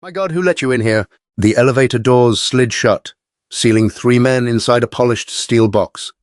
My God, who let you in here? The elevator doors slid shut, sealing three men inside a polished steel box.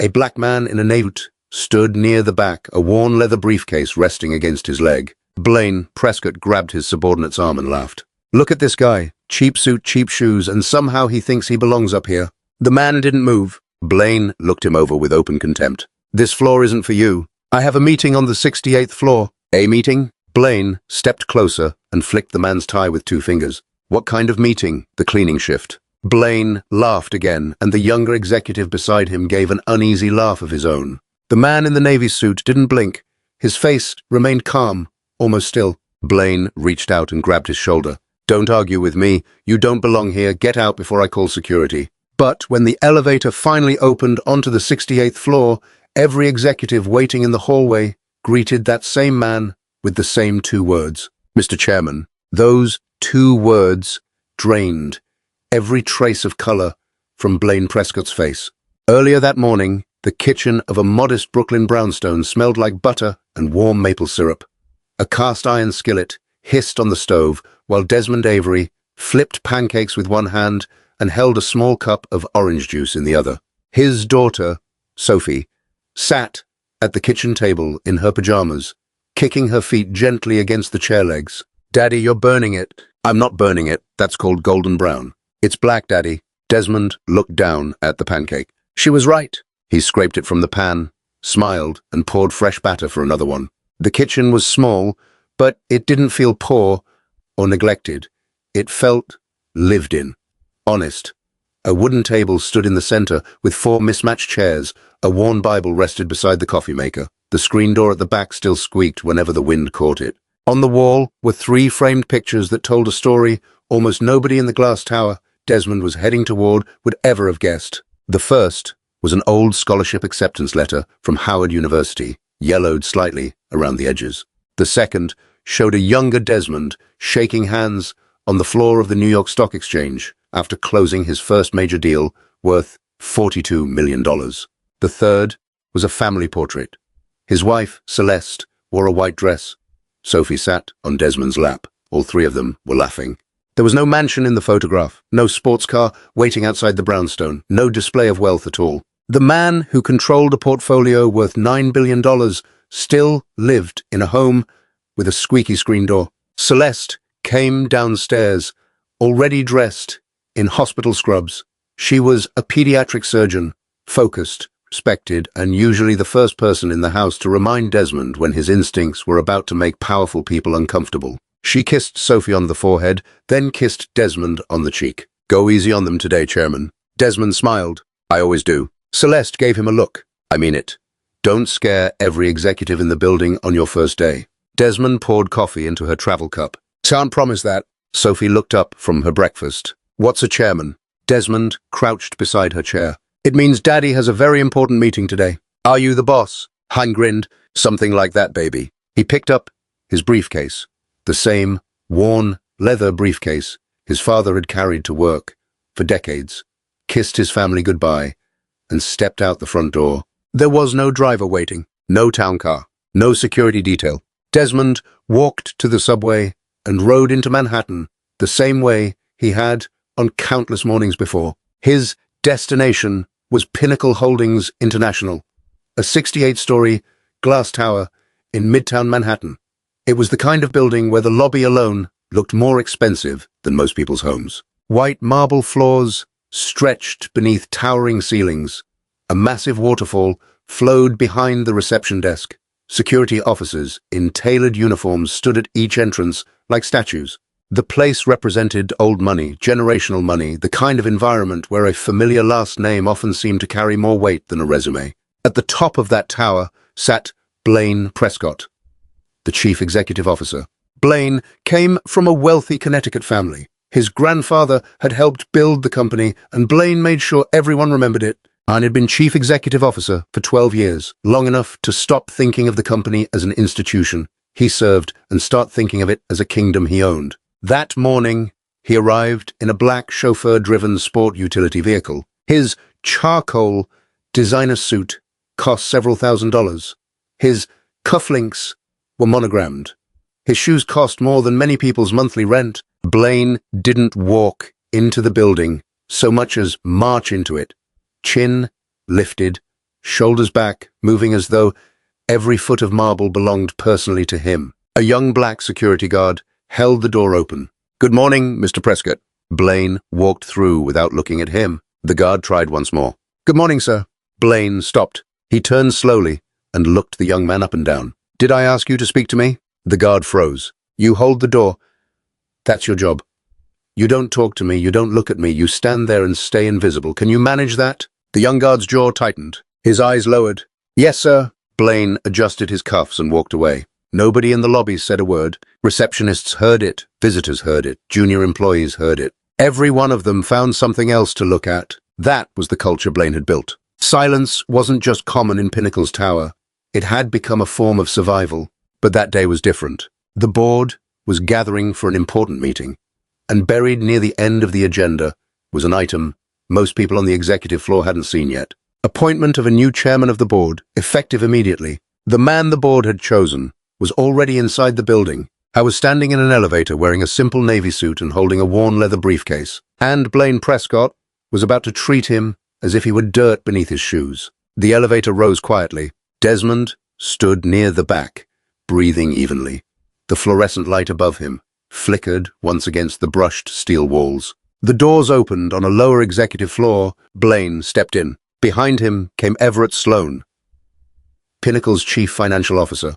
A black man in a navy suit stood near the back, a worn leather briefcase resting against his leg. Blaine Prescott grabbed his subordinate's arm and laughed. Look at this guy. Cheap suit, cheap shoes, and somehow he thinks he belongs up here. The man didn't move. Blaine looked him over with open contempt. This floor isn't for you. I have a meeting on the 68th floor. A meeting? Blaine stepped closer and flicked the man's tie with two fingers. What kind of meeting? The cleaning shift. Blaine laughed again, and the younger executive beside him gave an uneasy laugh of his own. The man in the navy suit didn't blink. His face remained calm, almost still. Blaine reached out and grabbed his shoulder. Don't argue with me. You don't belong here. Get out before I call security. But when the elevator finally opened onto the 68th floor, every executive waiting in the hallway greeted that same man with the same two words. Mr. Chairman. Those two words drained every trace of color from Blaine Prescott's face. Earlier that morning, the kitchen of a modest Brooklyn brownstone smelled like butter and warm maple syrup. A cast-iron skillet hissed on the stove, while Desmond Avery flipped pancakes with one hand and held a small cup of orange juice in the other. His daughter, Sophie, sat at the kitchen table in her pajamas, kicking her feet gently against the chair legs. Daddy, you're burning it. I'm not burning it. That's called golden brown. It's black, Daddy. Desmond looked down at the pancake. She was right. He scraped it from the pan, smiled, and poured fresh batter for another one. The kitchen was small, but it didn't feel poor or neglected. It felt lived in, honest. A wooden table stood in the center with four mismatched chairs. A worn Bible rested beside the coffee maker. The screen door at the back still squeaked whenever the wind caught it. On the wall were three framed pictures that told a story almost nobody in the glass tower Desmond was heading toward would ever have guessed. The first was an old scholarship acceptance letter from Howard University, yellowed slightly around the edges. The second showed a younger Desmond shaking hands on the floor of the New York Stock Exchange after closing his first major deal worth $42 million. The third was a family portrait. His wife, Celeste, wore a white dress. Sophie sat on Desmond's lap. All three of them were laughing. There was no mansion in the photograph, no sports car waiting outside the brownstone, no display of wealth at all. The man who controlled a portfolio worth $9 billion still lived in a home with a squeaky screen door. Celeste came downstairs, already dressed in hospital scrubs. She was a pediatric surgeon, focused, respected, and usually the first person in the house to remind Desmond when his instincts were about to make powerful people uncomfortable. She kissed Sophie on the forehead, then kissed Desmond on the cheek. Go easy on them today, Chairman. Desmond smiled. I always do. Celeste gave him a look. I mean it. Don't scare every executive in the building on your first day. Desmond poured coffee into her travel cup. Can't promise that. Sophie looked up from her breakfast. What's a chairman? Desmond crouched beside her chair. It means Daddy has a very important meeting today. Are you the boss? Han grinned. Something like that, baby. He picked up his briefcase. The same worn leather briefcase his father had carried to work for decades, kissed his family goodbye, and stepped out the front door. There was no driver waiting, no town car, no security detail. Desmond walked to the subway and rode into Manhattan the same way he had on countless mornings before. His destination was Pinnacle Holdings International, a 68-story glass tower in Midtown Manhattan. It was the kind of building where the lobby alone looked more expensive than most people's homes. White marble floors stretched beneath towering ceilings. A massive waterfall flowed behind the reception desk. Security officers in tailored uniforms stood at each entrance like statues. The place represented old money, generational money, the kind of environment where a familiar last name often seemed to carry more weight than a resume. At the top of that tower sat Blaine Prescott, the chief executive officer. Blaine came from a wealthy Connecticut family. His grandfather had helped build the company, and Blaine made sure everyone remembered it. And had been chief executive officer for 12 years, long enough to stop thinking of the company as an institution he served and start thinking of it as a kingdom he owned. That morning, he arrived in a black chauffeur-driven sport utility vehicle. His charcoal designer suit cost several $1,000s. His cufflinks were monogrammed. His shoes cost more than many people's monthly rent, Blaine didn't walk into the building so much as march into it. Chin lifted, shoulders back, moving as though every foot of marble belonged personally to him. A young black security guard held the door open. "Good morning, Mr. Prescott." Blaine walked through without looking at him. The guard tried once more. "Good morning, sir." Blaine stopped. He turned slowly and looked the young man up and down. "Did I ask you to speak to me?" The guard froze. "You hold the door. That's your job. You don't talk to me, you don't look at me, you stand there and stay invisible. Can you manage that?" The young guard's jaw tightened. His eyes lowered. "Yes, sir." Blaine adjusted his cuffs and walked away. Nobody in the lobby said a word. Receptionists heard it, visitors heard it, junior employees heard it. Every one of them found something else to look at. That was the culture Blaine had built. Silence wasn't just common in Pinnacle's tower. It had become a form of survival. But that day was different. The board was gathering for an important meeting, and buried near the end of the agenda was an item most people on the executive floor hadn't seen yet. Appointment of a new chairman of the board, effective immediately. The man the board had chosen was already inside the building. I was standing in an elevator wearing a simple navy suit and holding a worn leather briefcase, and Blaine Prescott was about to treat him as if he were dirt beneath his shoes. The elevator rose quietly. Desmond stood near the back, breathing evenly. The fluorescent light above him flickered once against the brushed steel walls. The doors opened on a lower executive floor. Blaine stepped in. Behind him came Everett Sloan, Pinnacle's chief financial officer.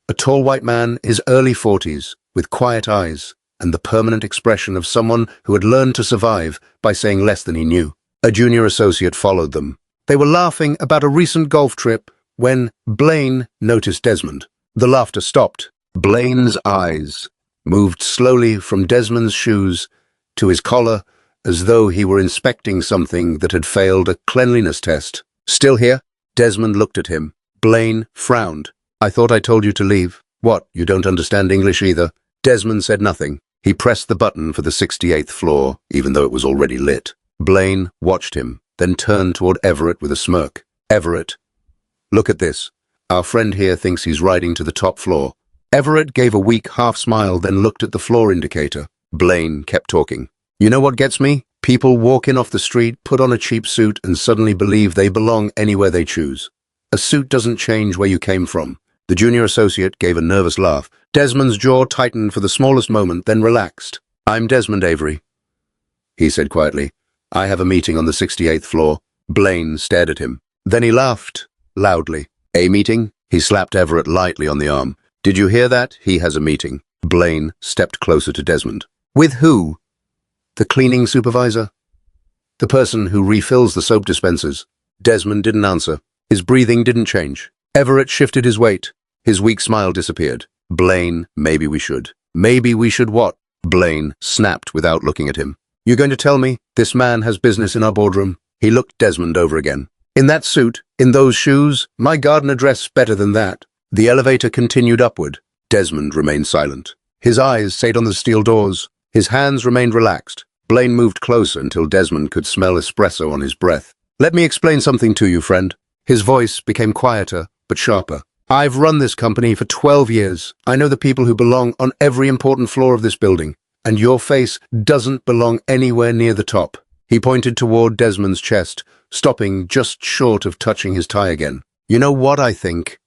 A tall white man, his early 40s, with quiet eyes and the permanent expression of someone who had learned to survive by saying less than he knew. A junior associate followed them. They were laughing about a recent golf trip when Blaine noticed Desmond. The laughter stopped. Blaine's eyes moved slowly from Desmond's shoes to his collar, as though he were inspecting something that had failed a cleanliness test. "Still here?" Desmond looked at him. Blaine frowned. "I thought I told you to leave." "What, you don't understand English either?" Desmond said nothing. He pressed the button for the 68th floor, even though it was already lit. Blaine watched him, then turned toward Everett with a smirk. "Everett, look at this. Our friend here thinks he's riding to the top floor." Everett gave a weak half-smile, then looked at the floor indicator. Blaine kept talking. "You know what gets me? People walk in off the street, put on a cheap suit, and suddenly believe they belong anywhere they choose. A suit doesn't change where you came from." The junior associate gave a nervous laugh. Desmond's jaw tightened for the smallest moment, then relaxed. "I'm Desmond Avery," he said quietly. "I have a meeting on the 68th floor." Blaine stared at him. Then he laughed, loudly. "A meeting?" He slapped Everett lightly on the arm. "Did you hear that? He has a meeting." Blaine stepped closer to Desmond. "With who?" "The cleaning supervisor. The person who refills the soap dispensers." Desmond didn't answer. His breathing didn't change. Everett shifted his weight. His weak smile disappeared. "Blaine, maybe we should." "Maybe we should what?" Blaine snapped without looking at him. "You're going to tell me this man has business in our boardroom?" He looked Desmond over again. "In that suit, in those shoes, my gardener dressed better than that." The elevator continued upward. Desmond remained silent. His eyes stayed on the steel doors. His hands remained relaxed. Blaine moved closer until Desmond could smell espresso on his breath. "Let me explain something to you, friend." His voice became quieter, but sharper. "I've run this company for 12 years. I know the people who belong on every important floor of this building, and your face doesn't belong anywhere near the top." He pointed toward Desmond's chest, stopping just short of touching his tie again. "You know what I think?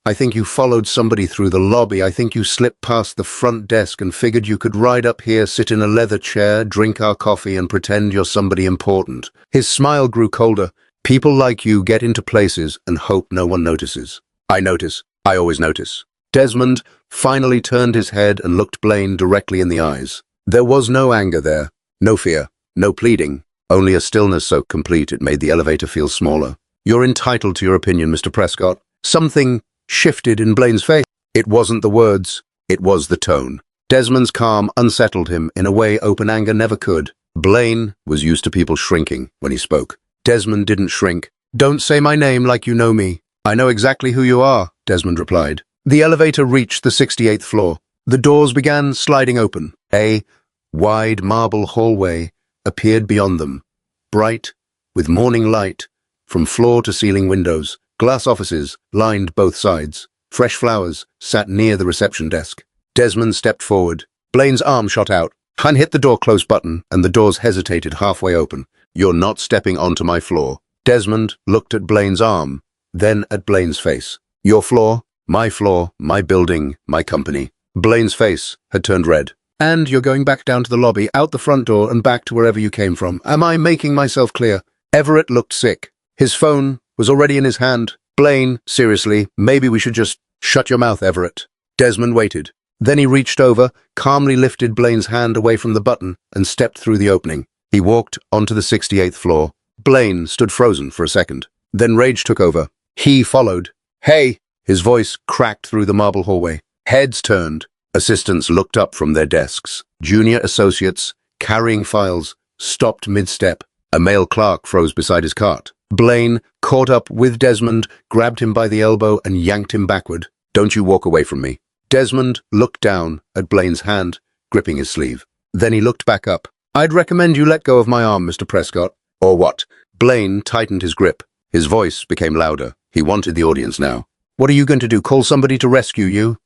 I think you followed somebody through the lobby. I think you slipped past the front desk and figured you could ride up here, sit in a leather chair, drink our coffee, and pretend you're somebody important." His smile grew colder. "People like you get into places and hope no one notices." "I notice. I always notice." Desmond finally turned his head and looked Blaine directly in the eyes. There was no anger there, no fear, no pleading, only a stillness so complete it made the elevator feel smaller. "You're entitled to your opinion, Mr. Prescott." Something shifted in Blaine's face. It wasn't the words, it was the tone. Desmond's calm unsettled him in a way open anger never could. Blaine was used to people shrinking when he spoke. Desmond didn't shrink. "Don't say my name like you know me." "I know exactly who you are," Desmond replied. The elevator reached the 68th floor. The doors began sliding open. A wide marble hallway appeared beyond them, bright with morning light from floor to ceiling windows. Glass offices lined both sides. Fresh flowers sat near the reception desk. Desmond stepped forward. Blaine's arm shot out. Han hit the door close button, and the doors hesitated halfway open. You're not stepping onto my floor. Desmond looked at Blaine's arm, then at Blaine's face. Your floor, my building, my company. Blaine's face had turned red. And you're going back down to the lobby, out the front door, and back to wherever you came from. Am I making myself clear? Everett looked sick. His phone was already in his hand. Blaine, seriously, maybe we should just shut your mouth, Everett. Desmond waited. Then he reached over, calmly lifted Blaine's hand away from the button, and stepped through the opening. He walked onto the 68th floor. Blaine stood frozen for a second. Then rage took over. He followed. Hey! His voice cracked through the marble hallway. Heads turned. Assistants looked up from their desks. Junior associates, carrying files, stopped mid-step. A male clerk froze beside his cart. Blaine caught up with Desmond, grabbed him by the elbow, and yanked him backward. Don't you walk away from me. Desmond looked down at Blaine's hand, gripping his sleeve. Then he looked back up. I'd recommend you let go of my arm, Mr. Prescott. Or what? Blaine tightened his grip. His voice became louder. He wanted the audience now. What are you going to do, call somebody to rescue you?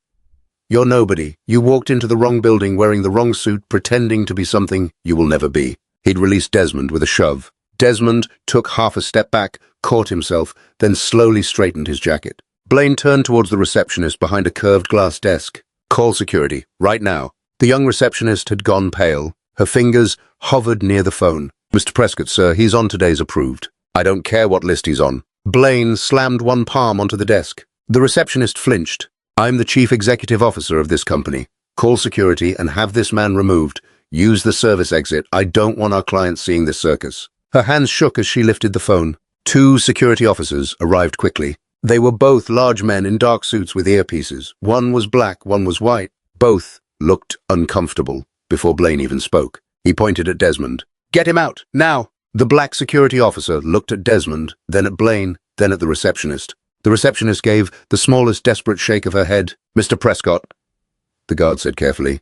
You're nobody. You walked into the wrong building wearing the wrong suit, pretending to be something you will never be. He'd released Desmond with a shove. Desmond took half a step back, caught himself, then slowly straightened his jacket. Blaine turned towards the receptionist behind a curved glass desk. Call security, right now. The young receptionist had gone pale. Her fingers hovered near the phone. Mr. Prescott, sir, he's on today's approved. I don't care what list he's on. Blaine slammed one palm onto the desk. The receptionist flinched. I'm the chief executive officer of this company. Call security and have this man removed. Use the service exit. I don't want our clients seeing this circus. Her hands shook as she lifted the phone. 2 security officers arrived quickly. They were both large men in dark suits with earpieces. One was black, one was white. Both looked uncomfortable before Blaine even spoke. He pointed at Desmond. Get him out, now! The black security officer looked at Desmond, then at Blaine, then at the receptionist. The receptionist gave the smallest desperate shake of her head. Mr. Prescott, the guard said carefully.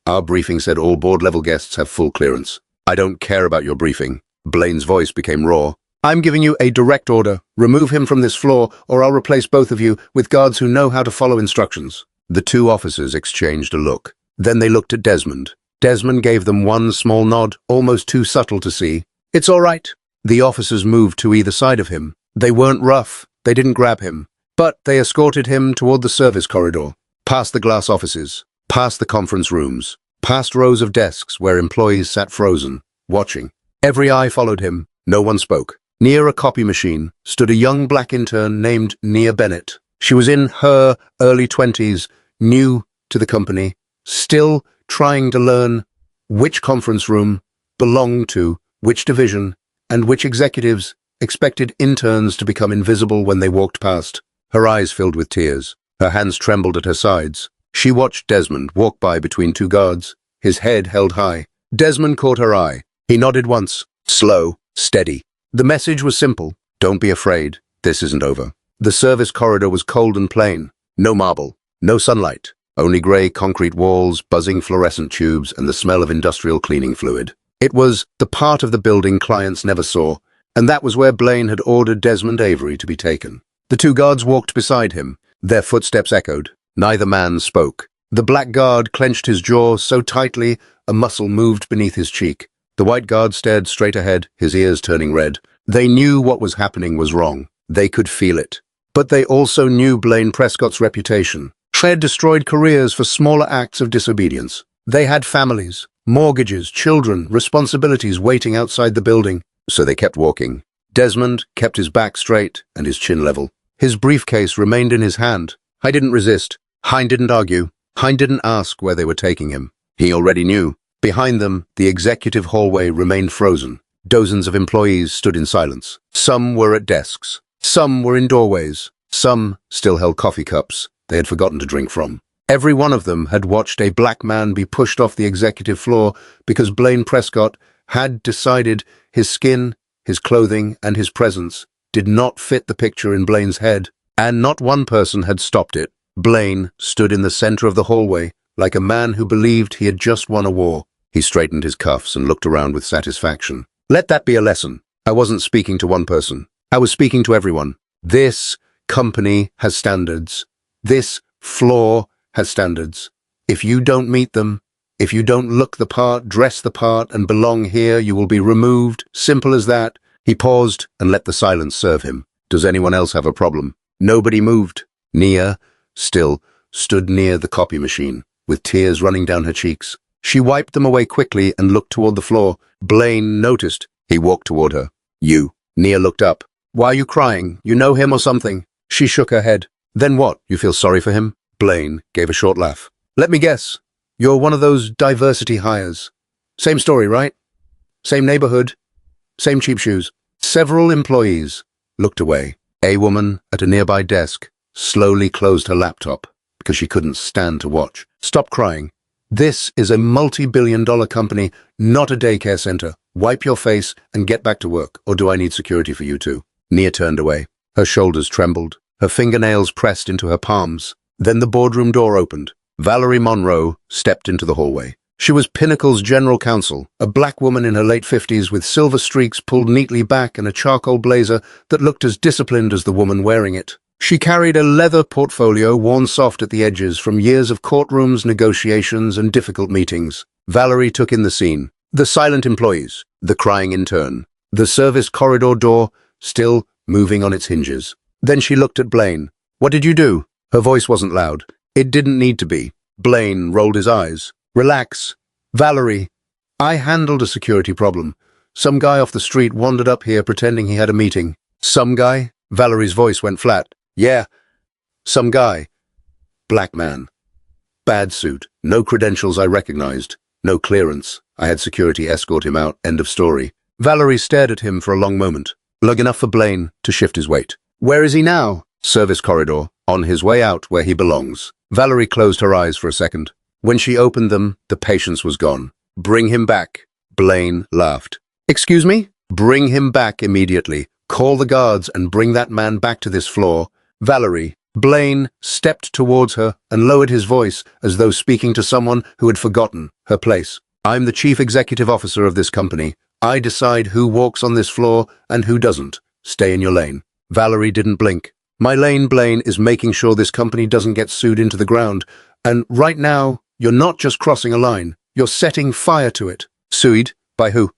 Our briefing said all board-level guests have full clearance. I don't care about your briefing. Blaine's voice became raw. I'm giving you a direct order. Remove him from this floor, or I'll replace both of you with guards who know how to follow instructions. The 2 officers exchanged a look. Then they looked at Desmond. Desmond gave them one small nod, almost too subtle to see. It's all right. The officers moved to either side of him. They weren't rough. They didn't grab him. But they escorted him toward the service corridor, past the glass offices, past the conference rooms, past rows of desks where employees sat frozen, watching. Every eye followed him. No one spoke. Near a copy machine stood a young black intern named Nia Bennett. She was in her early 20s, new to the company, still trying to learn which conference room belonged to which division and which executives expected interns to become invisible when they walked past. Her eyes filled with tears. Her hands trembled at her sides. She watched Desmond walk by between 2 guards, his head held high. Desmond caught her eye. He nodded once. Slow, steady. The message was simple. Don't be afraid. This isn't over. The service corridor was cold and plain. No marble. No sunlight. Only grey concrete walls, buzzing fluorescent tubes, and the smell of industrial cleaning fluid. It was the part of the building clients never saw, and that was where Blaine had ordered Desmond Avery to be taken. The 2 guards walked beside him. Their footsteps echoed. Neither man spoke. The black guard clenched his jaw so tightly a muscle moved beneath his cheek. The white guard stared straight ahead, his ears turning red. They knew what was happening was wrong. They could feel it. But they also knew Blaine Prescott's reputation. They had destroyed careers for smaller acts of disobedience. They had families, mortgages, children, responsibilities waiting outside the building. So they kept walking. Desmond kept his back straight and his chin level. His briefcase remained in his hand. I didn't resist. Hein didn't argue. Hein didn't ask where they were taking him. He already knew. Behind them, the executive hallway remained frozen. Dozens of employees stood in silence. Some were at desks. Some were in doorways. Some still held coffee cups they had forgotten to drink from. Every one of them had watched a black man be pushed off the executive floor because Blaine Prescott had decided his skin, his clothing, and his presence did not fit the picture in Blaine's head, and not one person had stopped it. Blaine stood in the center of the hallway, like a man who believed he had just won a war. He straightened his cuffs and looked around with satisfaction. Let that be a lesson. I wasn't speaking to one person. I was speaking to everyone. This company has standards. This floor has standards. If you don't meet them, If you don't look the part, dress the part, and belong here, you will be removed. Simple as that. He paused and let the silence serve him. Does anyone else have a problem? Nobody moved. Nia, still, stood near the copy machine, with tears running down her cheeks. She wiped them away quickly and looked toward the floor. Blaine noticed. He walked toward her. You. Nia looked up. Why are you crying? You know him or something? She shook her head. Then what? You feel sorry for him? Blaine gave a short laugh. Let me guess. You're one of those diversity hires. Same story, right? Same neighborhood. Same cheap shoes. Several employees looked away. A woman at a nearby desk slowly closed her laptop because she couldn't stand to watch. Stop crying. This is a multi-billion-dollar company, not a daycare center. Wipe your face and get back to work, or do I need security for you too? Nia turned away. Her shoulders trembled. Her fingernails pressed into her palms. Then the boardroom door opened. Valerie Monroe stepped into the hallway. She was Pinnacle's general counsel, a black woman in her late 50s with silver streaks pulled neatly back and a charcoal blazer that looked as disciplined as the woman wearing it. She carried a leather portfolio worn soft at the edges from years of courtrooms, negotiations, and difficult meetings. Valerie took in the scene. The silent employees, the crying intern, the service corridor door still moving on its hinges. Then she looked at Blaine. What did you do? Her voice wasn't loud. It didn't need to be. Blaine rolled his eyes. Relax. Valerie, I handled a security problem. Some guy off the street wandered up here pretending he had a meeting. Some guy? Valerie's voice went flat. Yeah, some guy. Black man. Bad suit. No credentials I recognized. No clearance. I had security escort him out. End of story. Valerie stared at him for a long moment. Long enough for Blaine to shift his weight. Where is he now? Service corridor. On his way out where he belongs. Valerie closed her eyes for a second. When she opened them, the patience was gone. Bring him back. Blaine laughed. Excuse me? Bring him back immediately. Call the guards and bring that man back to this floor. Valerie. Blaine stepped towards her and lowered his voice as though speaking to someone who had forgotten her place. I'm the chief executive officer of this company. I decide who walks on this floor and who doesn't. Stay in your lane. Valerie didn't blink. My lane, Blaine, is making sure this company doesn't get sued into the ground. And right now, you're not just crossing a line. You're setting fire to it. Sued? By who?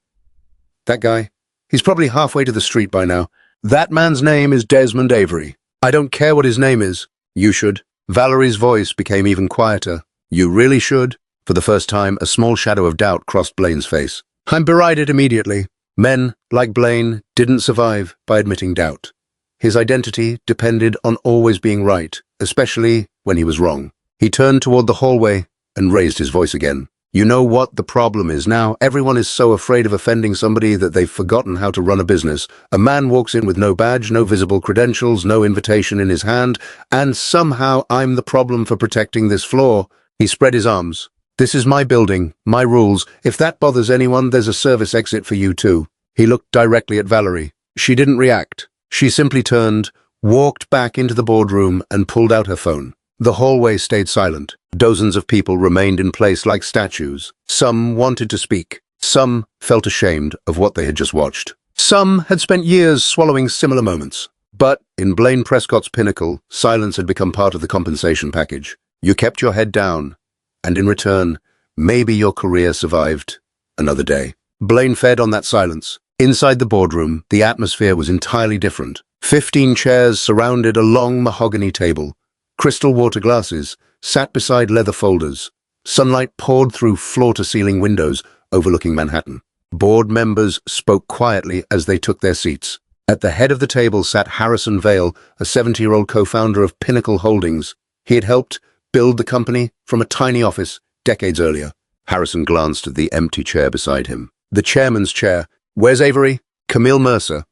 That guy? He's probably halfway to the street by now. That man's name is Desmond Avery. I don't care what his name is. You should. Valerie's voice became even quieter. You really should. For the first time, a small shadow of doubt crossed Blaine's face. I'm berided immediately. Men, like Blaine, didn't survive by admitting doubt. His identity depended on always being right, especially when he was wrong. He turned toward the hallway and raised his voice again. You know what the problem is now? Everyone is so afraid of offending somebody that they've forgotten how to run a business. A man walks in with no badge, no visible credentials, no invitation in his hand, and somehow I'm the problem for protecting this floor. He spread his arms. This is my building, my rules. If that bothers anyone, there's a service exit for you too. He looked directly at Valerie. She didn't react. She simply turned, walked back into the boardroom, and pulled out her phone. The hallway stayed silent. Dozens of people remained in place like statues. Some wanted to speak. Some felt ashamed of what they had just watched. Some had spent years swallowing similar moments. But in Blaine Prescott's Pinnacle, silence had become part of the compensation package. You kept your head down, and in return, maybe your career survived another day. Blaine fed on that silence. Inside the boardroom, the atmosphere was entirely different. 15 chairs surrounded a long mahogany table. Crystal water glasses sat beside leather folders. Sunlight poured through floor-to-ceiling windows overlooking Manhattan. Board members spoke quietly as they took their seats. At the head of the table sat Harrison Vale, a 70-year-old co-founder of Pinnacle Holdings. He had helped build the company from a tiny office decades earlier. Harrison glanced at the empty chair beside him. The chairman's chair. Where's Avery? Camille Mercer,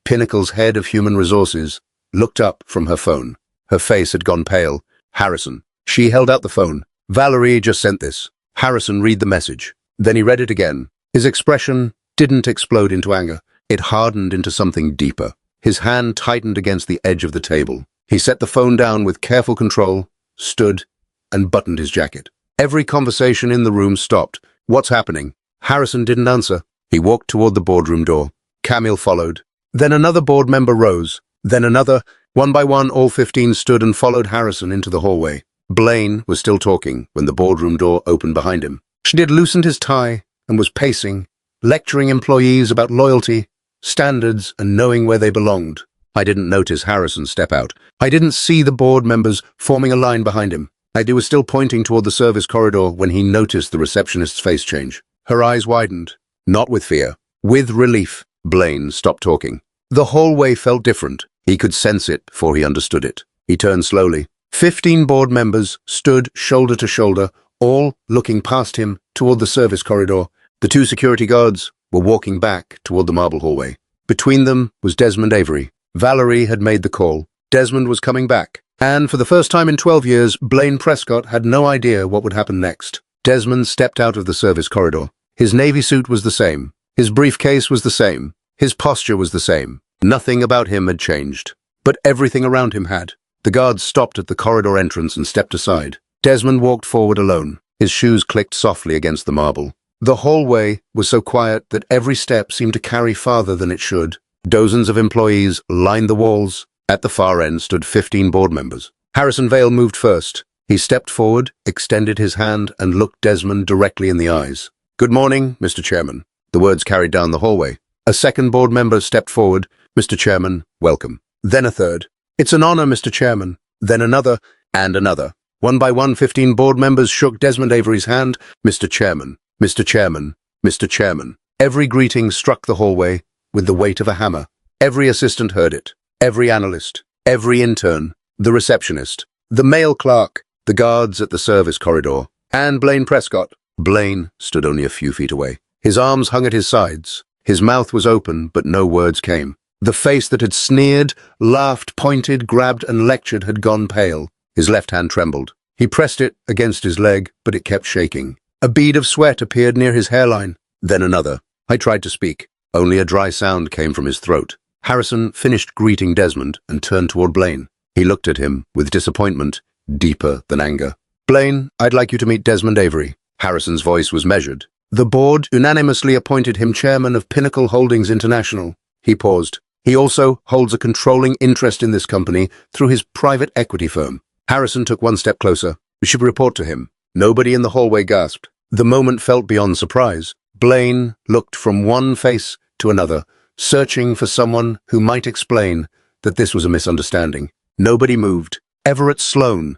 Pinnacle's head of human resources, looked up from her phone. Her face had gone pale. Harrison. She held out the phone. Valerie just sent this. Harrison read the message. Then he read it again. His expression didn't explode into anger. It hardened into something deeper. His hand tightened against the edge of the table. He set the phone down with careful control, stood, and buttoned his jacket. Every conversation in the room stopped. What's happening? Harrison didn't answer. He walked toward the boardroom door. Camille followed. Then another board member rose. Then another. One by one, all 15 stood and followed Harrison into the hallway. Blaine was still talking when the boardroom door opened behind him. She had loosened his tie and was pacing, lecturing employees about loyalty, standards, and knowing where they belonged. I didn't notice Harrison step out. I didn't see the board members forming a line behind him. He was still pointing toward the service corridor when he noticed the receptionist's face change. Her eyes widened, not with fear, with relief. Blaine stopped talking. The hallway felt different. He could sense it before he understood it. He turned slowly. 15 board members stood shoulder to shoulder, all looking past him toward the service corridor. The 2 security guards were walking back toward the marble hallway. Between them was Desmond Avery. Valerie had made the call. Desmond was coming back. And for the first time in 12 years, Blaine Prescott had no idea what would happen next. Desmond stepped out of the service corridor. His navy suit was the same. His briefcase was the same. His posture was the same. Nothing about him had changed. But everything around him had. The guards stopped at the corridor entrance and stepped aside. Desmond walked forward alone. His shoes clicked softly against the marble. The hallway was so quiet that every step seemed to carry farther than it should. Dozens of employees lined the walls. At the far end stood 15 board members. Harrison Vale moved first. He stepped forward, extended his hand, and looked Desmond directly in the eyes. "Good morning, Mr. Chairman." The words carried down the hallway. A second board member stepped forward. "Mr. Chairman, welcome." Then a third. "It's an honor, Mr. Chairman." Then another, and another. One by one, 15 board members shook Desmond Avery's hand. "Mr. Chairman, Mr. Chairman, Mr. Chairman." Every greeting struck the hallway with the weight of a hammer. Every assistant heard it. Every analyst, every intern, the receptionist, the mail clerk, the guards at the service corridor, and Blaine Prescott. Blaine stood only a few feet away. His arms hung at his sides. His mouth was open, but no words came. The face that had sneered, laughed, pointed, grabbed, and lectured had gone pale. His left hand trembled. He pressed it against his leg, but it kept shaking. A bead of sweat appeared near his hairline. Then another. I tried to speak. Only a dry sound came from his throat. Harrison finished greeting Desmond and turned toward Blaine. He looked at him with disappointment, deeper than anger. "Blaine, I'd like you to meet Desmond Avery." Harrison's voice was measured. "The board unanimously appointed him chairman of Pinnacle Holdings International." He paused. "He also holds a controlling interest in this company through his private equity firm." Harrison took one step closer. "We should report to him." Nobody in the hallway gasped. The moment felt beyond surprise. Blaine looked from one face to another, searching for someone who might explain that this was a misunderstanding. Nobody moved. Everett Sloan,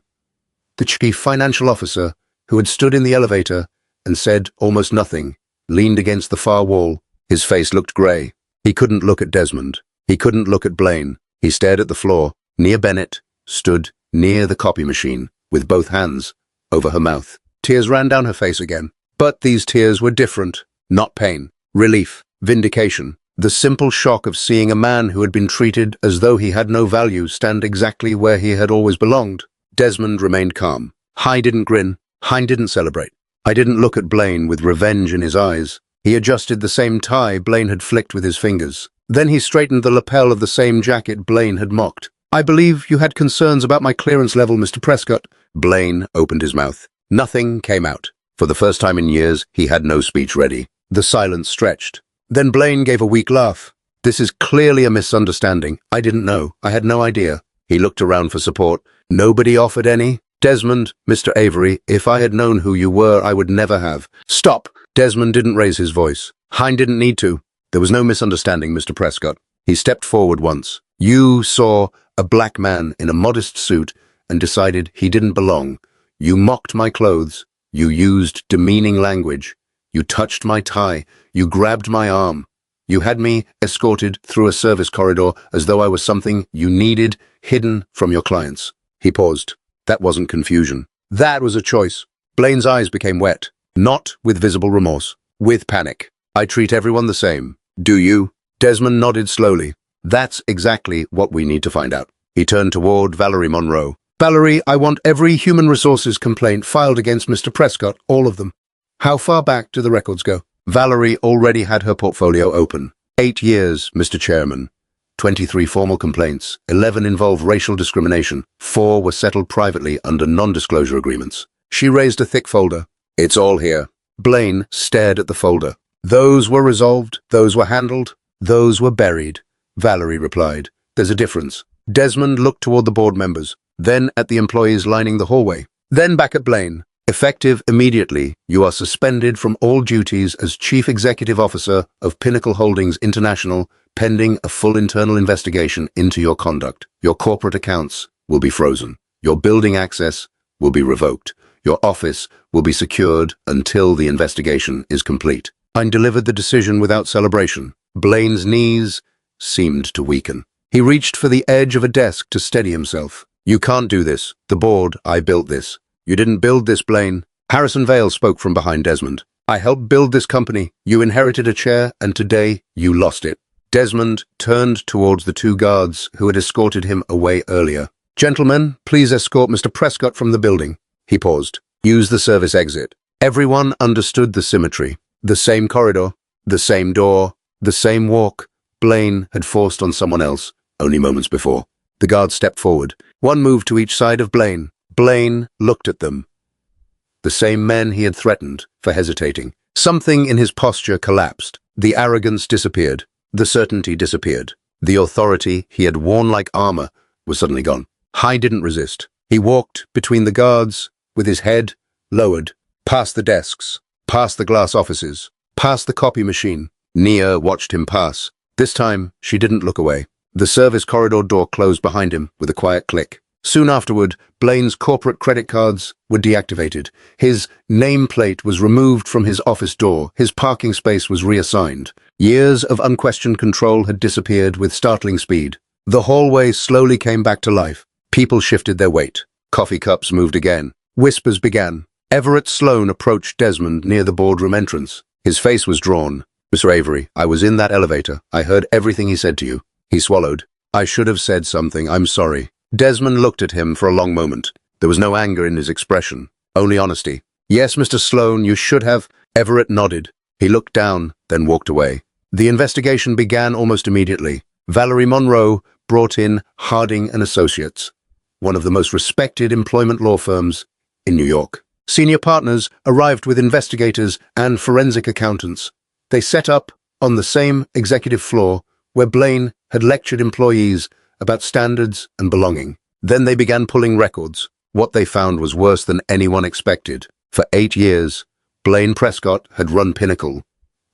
the chief financial officer who had stood in the elevator and said almost nothing, leaned against the far wall. His face looked grey. He couldn't look at Desmond. He couldn't look at Blaine. He stared at the floor. Nia Bennett stood near the copy machine, with both hands over her mouth. Tears ran down her face again. But these tears were different. Not pain. Relief. Vindication. The simple shock of seeing a man who had been treated as though he had no value stand exactly where he had always belonged. Desmond remained calm. I didn't grin. I didn't celebrate. I didn't look at Blaine with revenge in his eyes. He adjusted the same tie Blaine had flicked with his fingers. Then he straightened the lapel of the same jacket Blaine had mocked. "I believe you had concerns about my clearance level, Mr. Prescott." Blaine opened his mouth. Nothing came out. For the first time in years, he had no speech ready. The silence stretched. Then Blaine gave a weak laugh. "This is clearly a misunderstanding. I didn't know. I had no idea." He looked around for support. Nobody offered any. "Desmond, Mr. Avery, if I had known who you were, I would never have." "Stop!" Desmond didn't raise his voice. "Hein didn't need to. There was no misunderstanding, Mr. Prescott." He stepped forward once. "You saw a black man in a modest suit and decided he didn't belong. You mocked my clothes. You used demeaning language. You touched my tie. You grabbed my arm. You had me escorted through a service corridor as though I was something you needed, hidden from your clients." He paused. That wasn't confusion. That was a choice. Blaine's eyes became wet, not with visible remorse, with panic. "I treat everyone the same. Do you?" Desmond nodded slowly. "That's exactly what we need to find out." He turned toward Valerie Monroe. "Valerie, I want every human resources complaint filed against Mr. Prescott, all of them. How far back do the records go?" Valerie already had her portfolio open. 8 years, Mr. Chairman. 23 formal complaints. 11 involve racial discrimination. 4 were settled privately under non-disclosure agreements. She raised a thick folder. "It's all here." Blaine stared at the folder. "Those were resolved. Those were handled. Those were buried." Valerie replied. "There's a difference." Desmond looked toward the board members, then at the employees lining the hallway. Then back at Blaine. Effective immediately, you are suspended from all duties as Chief Executive Officer of Pinnacle Holdings International, pending a full internal investigation into your conduct. Your corporate accounts will be frozen. Your building access will be revoked. Your office will be secured until the investigation is complete. I delivered the decision without celebration. Blaine's knees seemed to weaken. He reached for the edge of a desk to steady himself. You can't do this. The board, I built this. You didn't build this, Blaine. Harrison Vale spoke from behind Desmond. I helped build this company. You inherited a chair, and today you lost it. Desmond turned towards the two guards who had escorted him away earlier. Gentlemen, please escort Mr. Prescott from the building. He paused. Use the service exit. Everyone understood the symmetry. The same corridor, the same door, the same walk Blaine had forced on someone else only moments before. The guards stepped forward. One moved to each side of Blaine. Blaine looked at them. The same men he had threatened for hesitating. Something in his posture collapsed. The arrogance disappeared. The certainty disappeared. The authority he had worn like armor was suddenly gone. Hai didn't resist. He walked between the guards with his head lowered, past the desks, past the glass offices, past the copy machine. Nia watched him pass. This time, she didn't look away. The service corridor door closed behind him with a quiet click. Soon afterward, Blaine's corporate credit cards were deactivated. His nameplate was removed from his office door. His parking space was reassigned. Years of unquestioned control had disappeared with startling speed. The hallway slowly came back to life. People shifted their weight. Coffee cups moved again. Whispers began. Everett Sloan approached Desmond near the boardroom entrance. His face was drawn. Mr. Avery, I was in that elevator. I heard everything he said to you. He swallowed. I should have said something. I'm sorry. Desmond looked at him for a long moment. There was no anger in his expression, only honesty. Yes, Mr. Sloan, you should have. Everett nodded. He looked down, then walked away. The investigation began almost immediately. Valerie Monroe brought in Harding and Associates, one of the most respected employment law firms in New York. Senior partners arrived with investigators and forensic accountants. They set up on the same executive floor where Blaine had lectured employees about standards and belonging. Then they began pulling records. What they found was worse than anyone expected. For 8 years, Blaine Prescott had run Pinnacle,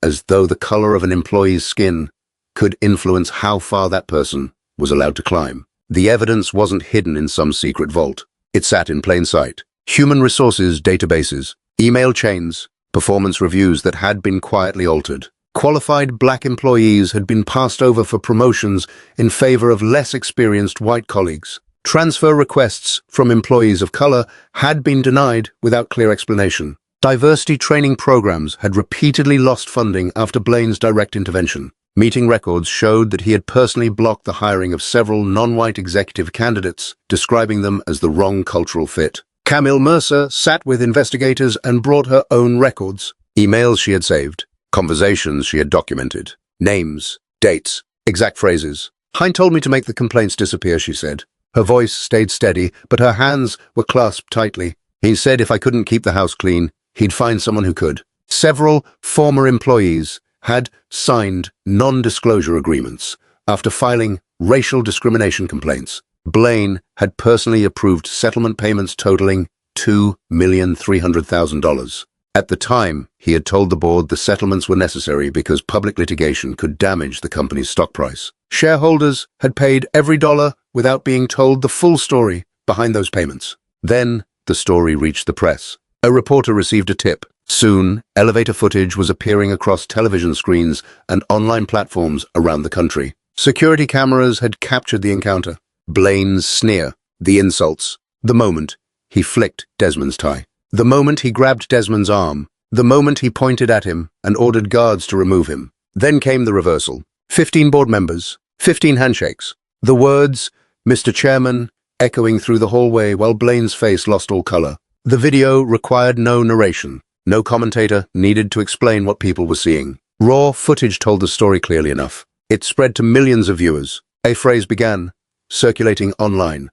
as though the color of an employee's skin could influence how far that person was allowed to climb. The evidence wasn't hidden in some secret vault. It sat in plain sight. Human resources databases, email chains, performance reviews that had been quietly altered. Qualified black employees had been passed over for promotions in favor of less experienced white colleagues. Transfer requests from employees of color had been denied without clear explanation. Diversity training programs had repeatedly lost funding after Blaine's direct intervention. Meeting records showed that he had personally blocked the hiring of several non-white executive candidates, describing them as the wrong cultural fit. Camille Mercer sat with investigators and brought her own records. Emails she had saved, conversations she had documented, names, dates, exact phrases. Hein told me to make the complaints disappear, she said. Her voice stayed steady, but her hands were clasped tightly. He said if I couldn't keep the house clean, he'd find someone who could. Several former employees had signed non-disclosure agreements after filing racial discrimination complaints. Blaine had personally approved settlement payments totaling $2,300,000. At the time, he had told the board the settlements were necessary because public litigation could damage the company's stock price. Shareholders had paid every dollar without being told the full story behind those payments. Then, the story reached the press. A reporter received a tip. Soon, elevator footage was appearing across television screens and online platforms around the country. Security cameras had captured the encounter. Blaine's sneer, the insults, the moment he flicked Desmond's tie, the moment he grabbed Desmond's arm, the moment he pointed at him and ordered guards to remove him. Then came the reversal. 15 board members, 15 handshakes. The words, Mr. Chairman, echoing through the hallway while Blaine's face lost all color. The video required no narration. No commentator needed to explain what people were seeing. Raw footage told the story clearly enough. It spread to millions of viewers. A phrase began circulating online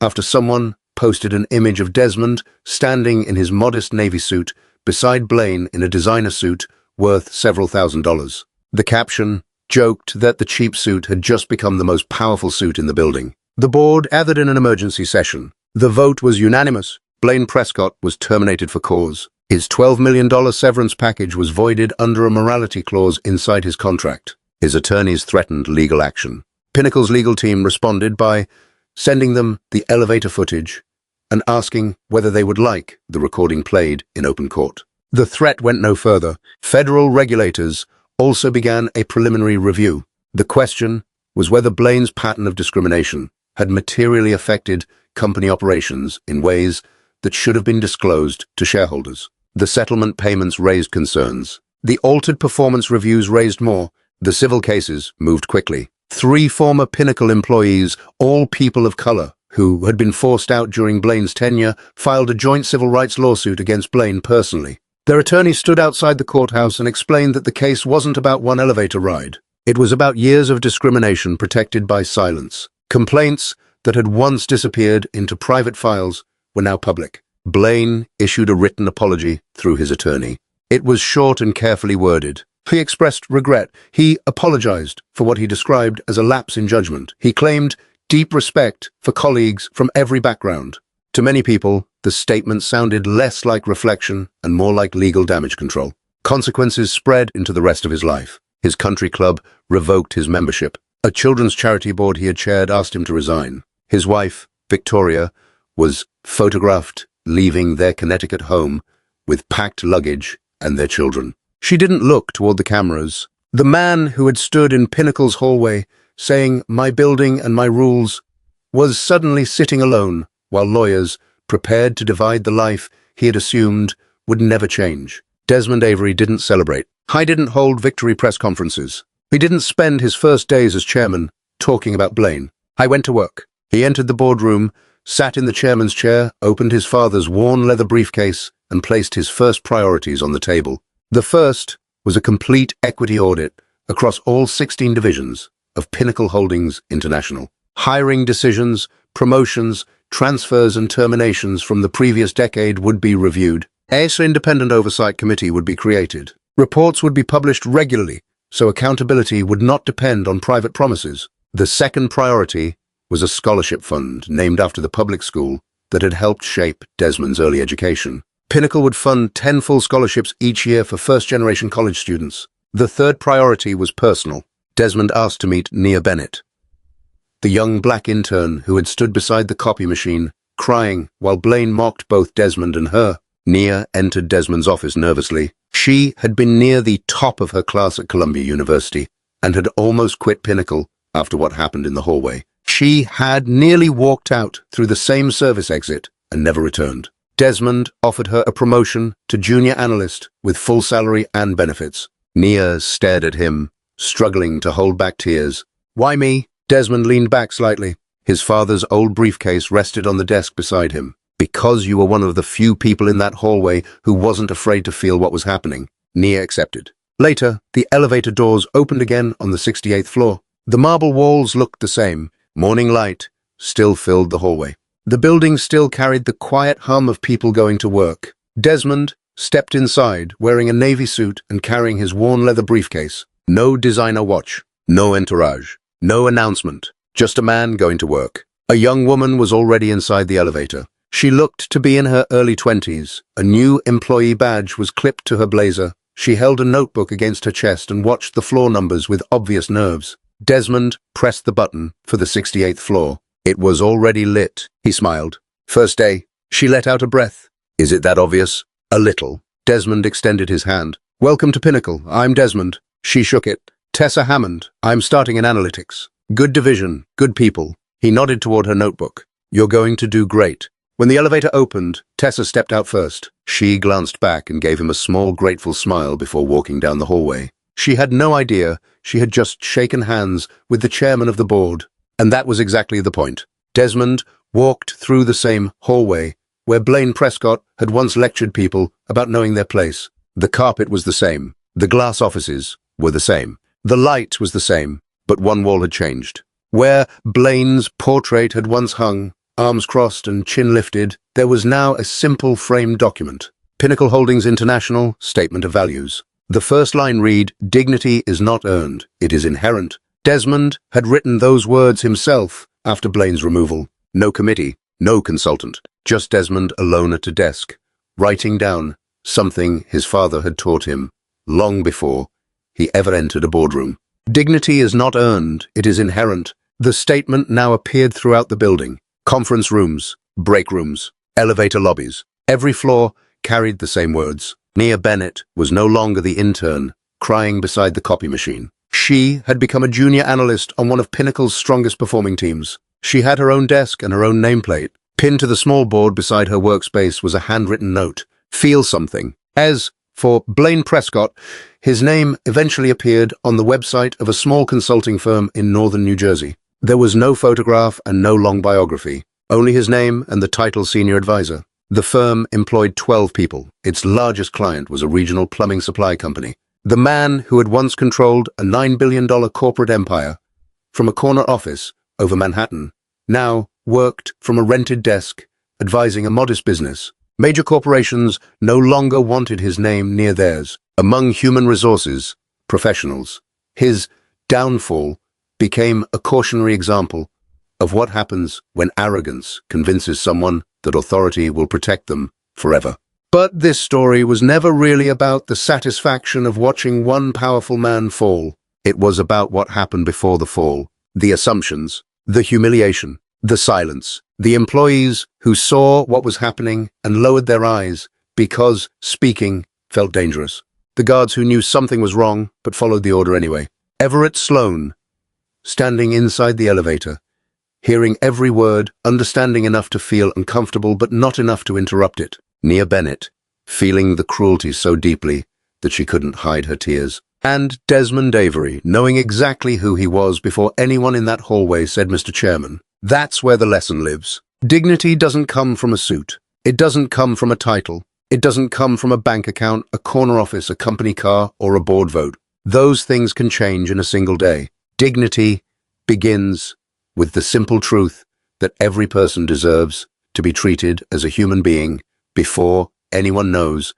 after someone posted an image of Desmond standing in his modest navy suit beside Blaine in a designer suit worth several $1,000s. The caption joked that the cheap suit had just become the most powerful suit in the building. The board gathered in an emergency session. The vote was unanimous. Blaine Prescott was terminated for cause. His $12 million severance package was voided under a morality clause inside his contract. His attorneys threatened legal action. Pinnacle's legal team responded by sending them the elevator footage and asking whether they would like the recording played in open court. The threat went no further. Federal regulators also began a preliminary review. The question was whether Blaine's pattern of discrimination had materially affected company operations in ways that should have been disclosed to shareholders. The settlement payments raised concerns. The altered performance reviews raised more. The civil cases moved quickly. 3 former Pinnacle employees, all people of color, who had been forced out during Blaine's tenure, filed a joint civil rights lawsuit against Blaine personally. Their attorneys stood outside the courthouse and explained that the case wasn't about one elevator ride. It was about years of discrimination protected by silence. Complaints that had once disappeared into private files were now public. Blaine issued a written apology through his attorney. It was short and carefully worded. He expressed regret. He apologized for what he described as a lapse in judgment. He claimed deep respect for colleagues from every background. To many people, the statement sounded less like reflection and more like legal damage control. Consequences spread into the rest of his life. His country club revoked his membership. A children's charity board he had chaired asked him to resign. His wife, Victoria, was photographed leaving their Connecticut home with packed luggage and their children. She didn't look toward the cameras. The man who had stood in Pinnacle's hallway saying, "My building and my rules," was suddenly sitting alone while lawyers prepared to divide the life he had assumed would never change. Desmond Avery didn't celebrate. He didn't hold victory press conferences. He didn't spend his first days as chairman talking about Blaine. He went to work. He entered the boardroom, sat in the chairman's chair, opened his father's worn leather briefcase, and placed his first priorities on the table. The first was a complete equity audit across all 16 divisions of Pinnacle Holdings International. Hiring decisions, promotions, transfers and terminations from the previous decade would be reviewed. An independent oversight committee would be created. Reports would be published regularly, so accountability would not depend on private promises. The second priority was a scholarship fund named after the public school that had helped shape Desmond's early education. Pinnacle would fund 10 full scholarships each year for first-generation college students. The third priority was personal. Desmond asked to meet Nia Bennett, the young black intern who had stood beside the copy machine, crying while Blaine mocked both Desmond and her. Nia entered Desmond's office nervously. She had been near the top of her class at Columbia University and had almost quit Pinnacle after what happened in the hallway. She had nearly walked out through the same service exit and never returned. Desmond offered her a promotion to junior analyst with full salary and benefits. Nia stared at him, struggling to hold back tears. "Why me?" Desmond leaned back slightly. His father's old briefcase rested on the desk beside him. "Because you were one of the few people in that hallway who wasn't afraid to feel what was happening." Nia accepted. Later, the elevator doors opened again on the 68th floor. The marble walls looked the same. Morning light still filled the hallway. The building still carried the quiet hum of people going to work. Desmond stepped inside, wearing a navy suit and carrying his worn leather briefcase. No designer watch, no entourage, no announcement, just a man going to work. A young woman was already inside the elevator. She looked to be in her early 20s. A new employee badge was clipped to her blazer. She held a notebook against her chest and watched the floor numbers with obvious nerves. Desmond pressed the button for the 68th floor. It was already lit. He smiled. "First day." She let out a breath. "Is it that obvious?" "A little." Desmond extended his hand. "Welcome to Pinnacle. I'm Desmond." She shook it. "Tessa Hammond. I'm starting in analytics." "Good division. Good people." He nodded toward her notebook. "You're going to do great." When the elevator opened, Tessa stepped out first. She glanced back and gave him a small, grateful smile before walking down the hallway. She had no idea she had just shaken hands with the chairman of the board. And that was exactly the point. Desmond walked through the same hallway where Blaine Prescott had once lectured people about knowing their place. The carpet was the same. The glass offices were the same. The light was the same, but one wall had changed. Where Blaine's portrait had once hung, arms crossed and chin lifted, there was now a simple framed document. Pinnacle Holdings International Statement of Values. The first line read, "Dignity is not earned, it is inherent." Desmond had written those words himself after Blaine's removal. No committee, no consultant, Just Desmond alone at a desk, writing down something his father had taught him long before he ever entered a boardroom. Dignity is not earned, it is inherent. The statement now appeared throughout the building. Conference rooms, break rooms, elevator lobbies. Every floor carried the same words. Nia Bennett was no longer the intern, crying beside the copy machine. She had become a junior analyst on one of Pinnacle's strongest performing teams. She had her own desk and her own nameplate. Pinned to the small board beside her workspace was a handwritten note. Feel something. As for Blaine Prescott, his name eventually appeared on the website of a small consulting firm in northern New Jersey. There was no photograph and no long biography, only his name and the title senior advisor. The firm employed 12 people. Its largest client was a regional plumbing supply company. The man who had once controlled a $9 billion corporate empire from a corner office over Manhattan now worked from a rented desk, advising a modest business. Major corporations no longer wanted his name near theirs. Among human resources professionals, his downfall became a cautionary example of what happens when arrogance convinces someone that authority will protect them forever. But this story was never really about the satisfaction of watching one powerful man fall. It was about what happened before the fall, the assumptions, the humiliation, the silence, the employees who saw what was happening and lowered their eyes because speaking felt dangerous. The guards who knew something was wrong but followed the order anyway. Everett Sloan, standing inside the elevator, hearing every word, understanding enough to feel uncomfortable but not enough to interrupt it. Nia Bennett, feeling the cruelty so deeply that she couldn't hide her tears. And Desmond Avery, knowing exactly who he was before anyone in that hallway said, "Mr. Chairman." That's where the lesson lives. Dignity doesn't come from a suit. It doesn't come from a title. It doesn't come from a bank account, a corner office, a company car, or a board vote. Those things can change in a single day. Dignity begins with the simple truth that every person deserves to be treated as a human being before anyone knows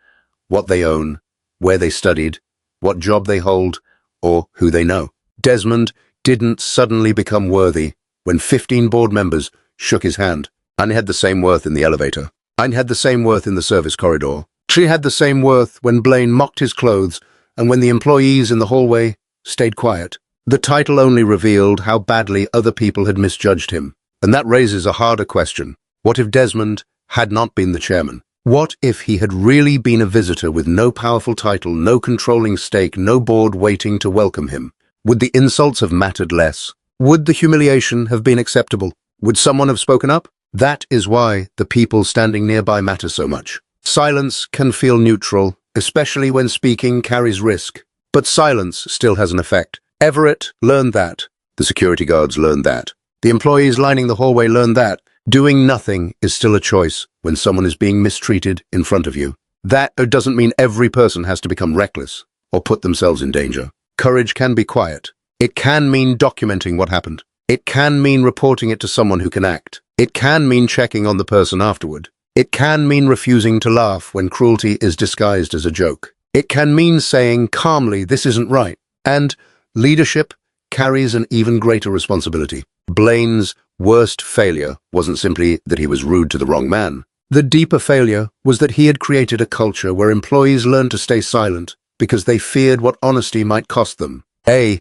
what they own, where they studied, what job they hold, or who they know. Desmond didn't suddenly become worthy when 15 board members shook his hand. Anne had the same worth in the elevator. Anne had the same worth in the service corridor. She had the same worth when Blaine mocked his clothes and when the employees in the hallway stayed quiet. The title only revealed how badly other people had misjudged him. And that raises a harder question. What if Desmond had not been the chairman? What if he had really been a visitor with no powerful title, no controlling stake, no board waiting to welcome him? Would the insults have mattered less? Would the humiliation have been acceptable? Would someone have spoken up? That is why the people standing nearby matter so much. Silence can feel neutral, especially when speaking carries risk. But silence still has an effect. Everett learned that. The security guards learned that. The employees lining the hallway learned that. Doing nothing is still a choice when someone is being mistreated in front of you. That doesn't mean every person has to become reckless or put themselves in danger. Courage can be quiet. It can mean documenting what happened. It can mean reporting it to someone who can act. It can mean checking on the person afterward. It can mean refusing to laugh when cruelty is disguised as a joke. It can mean saying calmly, "This isn't right." And leadership carries an even greater responsibility. Blaine's worst failure wasn't simply that he was rude to the wrong man. The deeper failure was that he had created a culture where employees learned to stay silent because they feared what honesty might cost them. A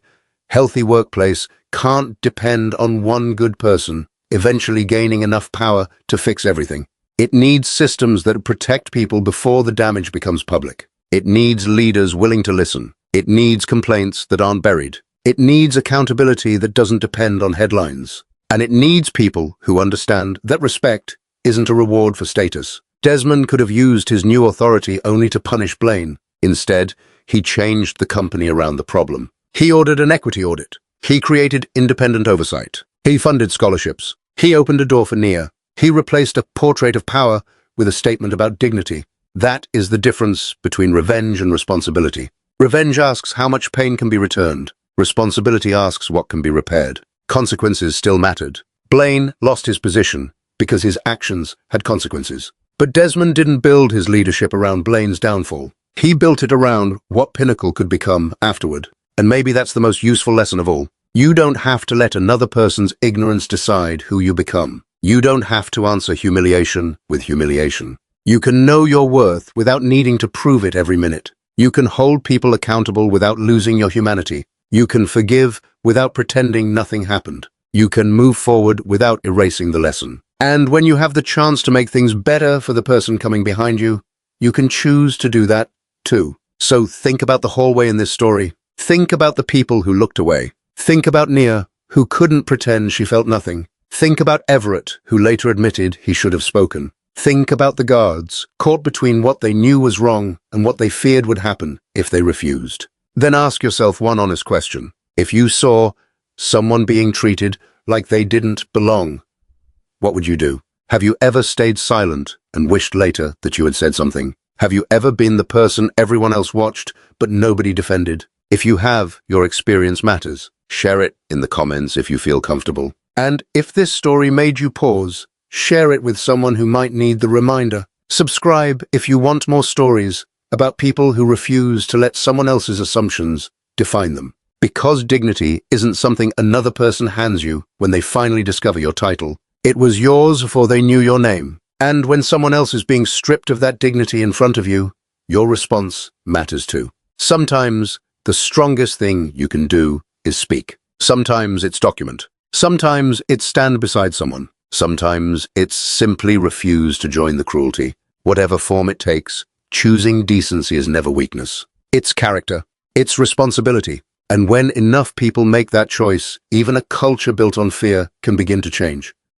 healthy workplace can't depend on one good person eventually gaining enough power to fix everything. It needs systems that protect people before the damage becomes public. It needs leaders willing to listen. It needs complaints that aren't buried. It needs accountability that doesn't depend on headlines. And it needs people who understand that respect isn't a reward for status. Desmond could have used his new authority only to punish Blaine. Instead, he changed the company around the problem. He ordered an equity audit. He created independent oversight. He funded scholarships. He opened a door for Nia. He replaced a portrait of power with a statement about dignity. That is the difference between revenge and responsibility. Revenge asks how much pain can be returned. Responsibility asks what can be repaired. Consequences still mattered. Blaine lost his position because his actions had consequences. But Desmond didn't build his leadership around Blaine's downfall. He built it around what Pinnacle could become afterward. And maybe that's the most useful lesson of all. You don't have to let another person's ignorance decide who you become. You don't have to answer humiliation with humiliation. You can know your worth without needing to prove it every minute. You can hold people accountable without losing your humanity. You can forgive without pretending nothing happened. You can move forward without erasing the lesson. And when you have the chance to make things better for the person coming behind you, you can choose to do that too. So think about the hallway in this story. Think about the people who looked away. Think about Nia, who couldn't pretend she felt nothing. Think about Everett, who later admitted he should have spoken. Think about the guards, caught between what they knew was wrong and what they feared would happen if they refused. Then ask yourself one honest question. If you saw someone being treated like they didn't belong, what would you do? Have you ever stayed silent and wished later that you had said something? Have you ever been the person everyone else watched but nobody defended? If you have, your experience matters. Share it in the comments if you feel comfortable. And if this story made you pause, share it with someone who might need the reminder. Subscribe if you want more stories about people who refuse to let someone else's assumptions define them. Because dignity isn't something another person hands you when they finally discover your title. It was yours before they knew your name. And when someone else is being stripped of that dignity in front of you, your response matters too. Sometimes the strongest thing you can do is speak. Sometimes it's document. Sometimes it's stand beside someone. Sometimes it's simply refuse to join the cruelty. Whatever form it takes, choosing decency is never weakness. It's character. It's responsibility. And when enough people make that choice, even a culture built on fear can begin to change.